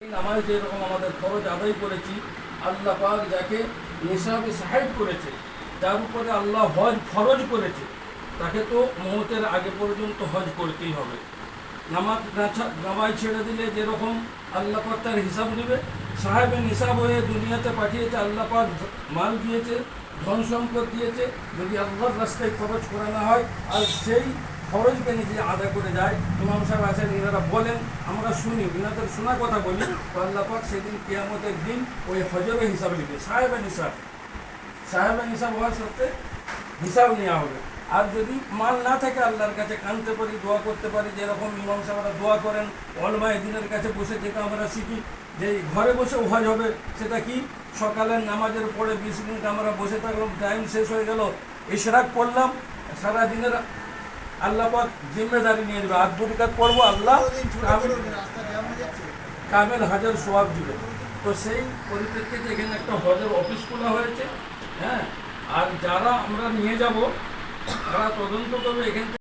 এই নামাজ যেরকম আমাদের খরচ আদায় করেছি, আল্লাহ পাক যাকে নিসাবে সাহেব করেছে, যার উপরে আল্লাহ হজ ফরজ করেছে, তাকে তো মওতের আগে পর্যন্ত হজ করতেই হবে। নামাজ ছেড়ে দিলে যেরকম আল্লাহ পাক তার হিসাব নেবে, সাহেবে নিসাব হয়ে দুনিয়াতে পাঠিয়েছে, আল্লাহ পাক মাল দিয়েছে, ধন সম্পদ দিয়েছে, যদি আল্লাহর রাস্তায় খরচ করা না হয় আর সেই খরচকে নিজে আদায় করে যায়। ইমাম সাহেব আছেন, এনারা বলেন, আমরা শুনি, এনাদের শোনা কথা বলি, তো আল্লাহ পাক সেদিন কিয়ামতের দিন ওই হজরের হিসাব নেবে, সাহেবে নিসাব হওয়ার সত্ত্বে হিসাব নেওয়া হবে। আর যদি মাল না থাকে, আল্লাহর কাছে কাঁদতে পারি, দোয়া করতে পারি, যেরকম ইমাম সাহেবরা দোয়া করেন, ওলামায়ে দ্বীনের কাছে বসে, যেটা আমরা শিখি যে ঘরে বসে হজ হবে, সেটা কি সকালের নামাজের পরে 20 মিনিট আমরা বসে থাকলাম, টাইম শেষ হয়ে গেল, ইশরাক পড়লাম, সারাদিনের আল্লাহ পাক জিম্মেদারি নিয়ে নেবে, আর 2 রাকাত পড়বো, আল্লাহ কামেল হজের সওয়াব দিবে। তো সেই পরিপ্রেক্ষিতে এখানে একটা হজের অফিস খোলা হয়েছে, হ্যাঁ। আর যারা আমরা নিয়ে যাব, তারা তদন্ত করবে এখান থেকে।